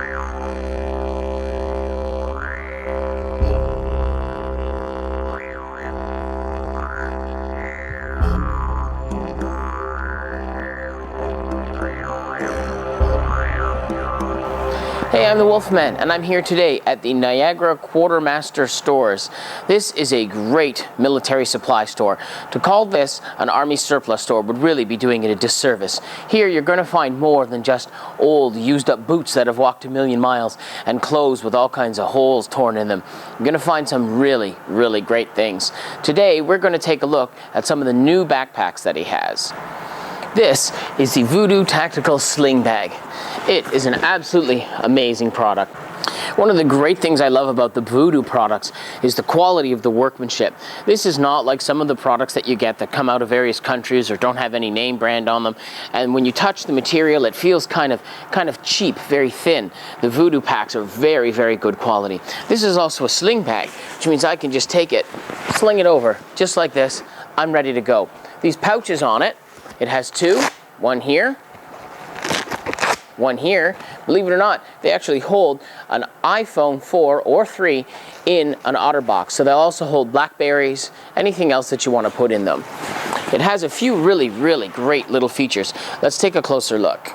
Hey, I'm the Wolfman, and I'm here today at the Niagara Quartermaster Stores. This is a great military supply store. To call this an army surplus store would really be doing it a disservice. Here you're going to find more than just old, used-up boots that have walked a million miles and clothes with all kinds of holes torn in them. You're going to find some really, really great things. Today we're going to take a look at some of the new backpacks that he has. This is the Voodoo Tactical Sling Bag. It is an absolutely amazing product. One of the great things I love about the Voodoo products is the quality of the workmanship. This is not like some of the products that you get that come out of various countries or don't have any name brand on them. And when you touch the material, it feels kind of cheap, very thin. The Voodoo packs are very, very good quality. This is also a sling bag, which means I can just take it, sling it over, just like this. I'm ready to go. These pouches on it, it has two, one here, one here. Believe it or not, they actually hold an iPhone 4 or 3 in an OtterBox. So they'll also hold Blackberries, anything else that you want to put in them. It has a few really, really great little features. Let's take a closer look.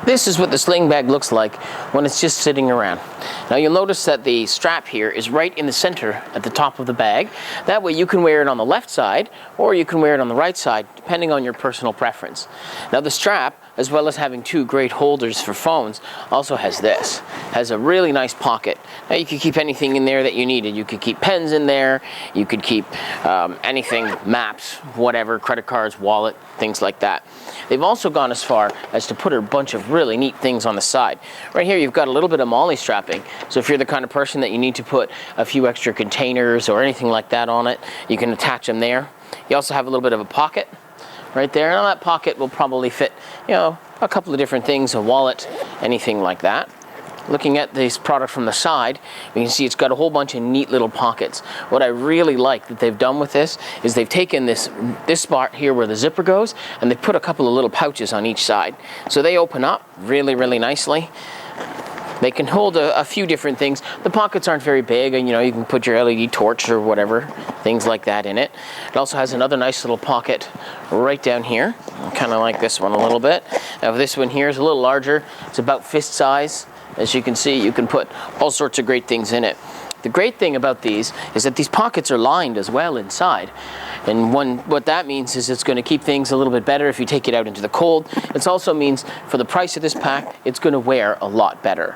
This is what the sling bag looks like when it's just sitting around. Now you'll notice that the strap here is right in the center at the top of the bag. That way you can wear it on the left side or you can wear it on the right side, depending on your personal preference. Now the strap, as well as having two great holders for phones, also has this. Has a really nice pocket. Now you could keep anything in there that you needed. You could keep pens in there, you could keep anything, maps, whatever, credit cards, wallet, things like that. They've also gone as far as to put a bunch of really neat things on the side. Right here you've got a little bit of MOLLE strapping, so if you're the kind of person that you need to put a few extra containers or anything like that on it, you can attach them there. You also have a little bit of a pocket right there, and that pocket will probably fit, you know, a couple of different things, a wallet, anything like that. Looking at this product from the side, you can see it's got a whole bunch of neat little pockets. What I really like that they've done with this is they've taken this spot here where the zipper goes, and they've put a couple of little pouches on each side. So they open up really, really nicely. They can hold a few different things. The pockets aren't very big, and you know, you can put your LED torch or whatever, things like that in it. It also has another nice little pocket right down here. I kind of like this one a little bit. Now this one here is a little larger. It's about fist size. As you can see, you can put all sorts of great things in it. The great thing about these is that these pockets are lined as well inside. And what that means is it's going to keep things a little bit better if you take it out into the cold. It also means for the price of this pack, it's going to wear a lot better.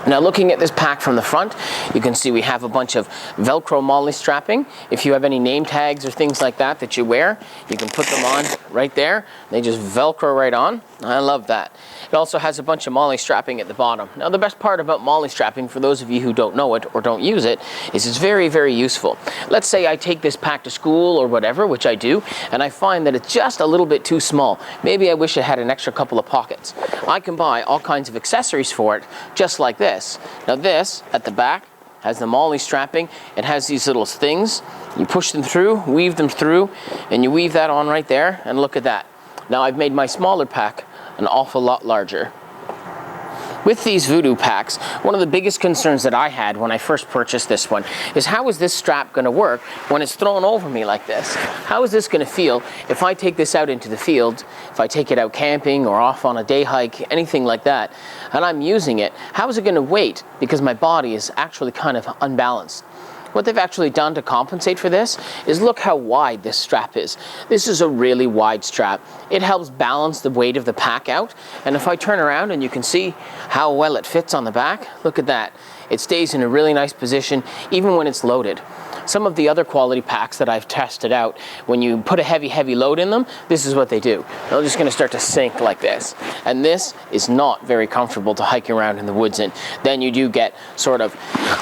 Now looking at this pack from the front, you can see we have a bunch of Velcro MOLLE strapping. If you have any name tags or things like that that you wear, you can put them on right there. They just Velcro right on. I love that. It also has a bunch of MOLLE strapping at the bottom. Now the best part about MOLLE strapping, for those of you who don't know it or don't use it, is it's very, very useful. Let's say I take this pack to school or whatever, which I do, and I find that it's just a little bit too small. Maybe I wish it had an extra couple of pockets. I can buy all kinds of accessories for it, just like this. Now this, at the back, has the MOLLE strapping. It has these little things. You push them through, weave them through, and you weave that on right there, and look at that. Now I've made my smaller pack an awful lot larger. With these Voodoo packs, one of the biggest concerns that I had when I first purchased this one is how is this strap going to work when it's thrown over me like this? How is this going to feel if I take this out into the field, if I take it out camping or off on a day hike, anything like that, and I'm using it, how is it going to weight because my body is actually kind of unbalanced? What they've actually done to compensate for this is look how wide this strap is. This is a really wide strap. It helps balance the weight of the pack out, and if I turn around and you can see how well it fits on the back, look at that. It stays in a really nice position even when it's loaded. Some of the other quality packs that I've tested out, when you put a heavy load in them, this is what they do. They're just going to start to sink like this. And this is not very comfortable to hike around in the woods in. Then you do get sort of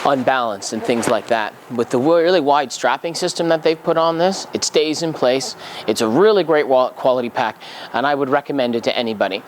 unbalanced and things like that. With the really wide strapping system that they've put on this, it stays in place. It's a really great quality pack, and I would recommend it to anybody.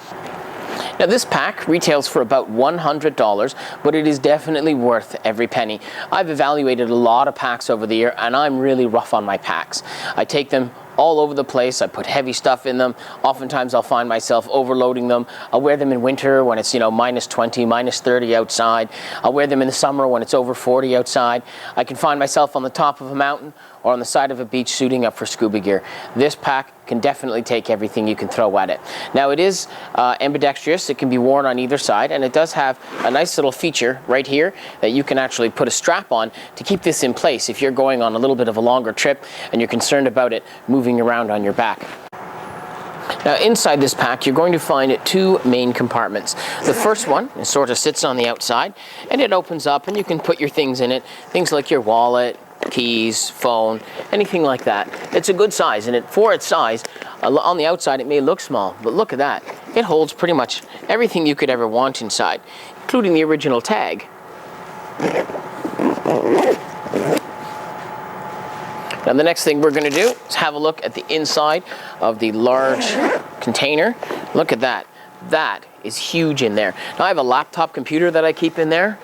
Now this pack retails for about $100, but it is definitely worth every penny. I've evaluated a lot of packs over the year, and I'm really rough on my packs. I take them all over the place. I put heavy stuff in them. Oftentimes I'll find myself overloading them. I'll wear them in winter when it's, you know, minus 20, minus 30 outside. I'll wear them in the summer when it's over 40 outside. I can find myself on the top of a mountain or on the side of a beach suiting up for scuba gear. This pack can definitely take everything you can throw at it. Now it is ambidextrous. It can be worn on either side, and it does have a nice little feature right here that you can actually put a strap on to keep this in place if you're going on a little bit of a longer trip and you're concerned about it moving around on your back. Now inside this pack you're going to find two main compartments. The first one sort of sits on the outside and it opens up and you can put your things in it, things like your wallet, keys, phone, anything like that. It's a good size, and for its size, on the outside it may look small, but look at that. It holds pretty much everything you could ever want inside, including the original tag. Now the next thing we're going to do is have a look at the inside of the large container. Look at that. That is huge in there. Now I have a laptop computer that I keep in there.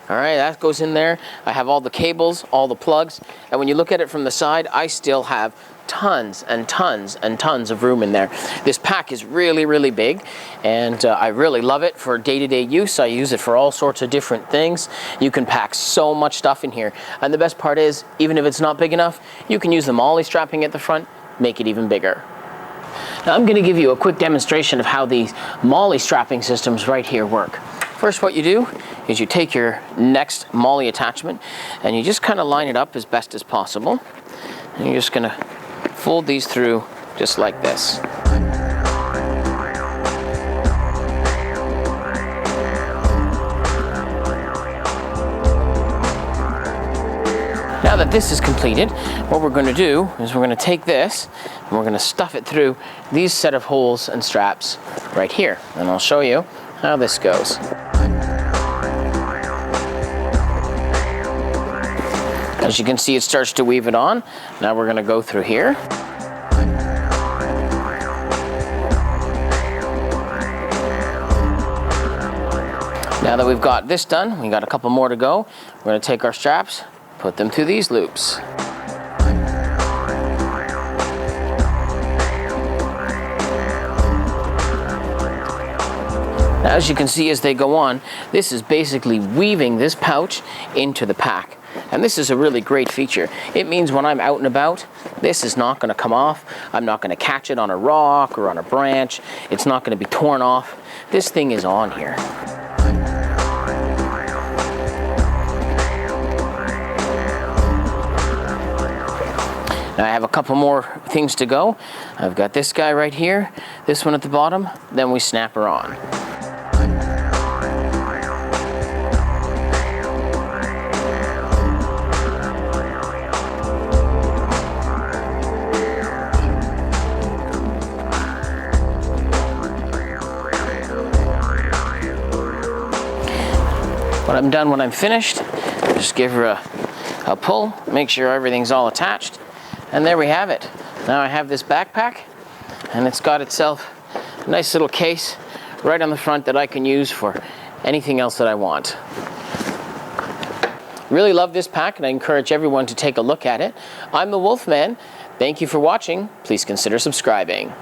All right, that goes in there. I have all the cables, all the plugs, and when you look at it from the side, I still have tons and tons and tons of room in there. This pack is really, really big, and I really love it for day-to-day use. I use it for all sorts of different things. You can pack so much stuff in here, and the best part is, even if it's not big enough, you can use the MOLLE strapping at the front, make it even bigger. Now I'm going to give you a quick demonstration of how these MOLLE strapping systems right here work. First, what you do is you take your next MOLLE attachment and you just kind of line it up as best as possible. And you're just going to fold these through just like this. Now that this is completed, what we're going to do is we're going to take this and we're going to stuff it through these set of holes and straps right here. And I'll show you how this goes. As you can see, it starts to weave it on. Now we're going to go through here. Now that we've got this done, we got a couple more to go. We're going to take our straps, put them through these loops. Now, as you can see as they go on, this is basically weaving this pouch into the pack. And this is a really great feature. It means when I'm out and about, this is not going to come off. I'm not going to catch it on a rock or on a branch. It's not going to be torn off. This thing is on here. Now I have a couple more things to go. I've got this guy right here, this one at the bottom, then we snap her on. When I'm done, when I'm finished, just give her a pull, make sure everything's all attached, and there we have it. Now I have this backpack, and it's got itself a nice little case right on the front that I can use for anything else that I want. Really love this pack, and I encourage everyone to take a look at it. I'm the Wolfman. Thank you for watching. Please consider subscribing.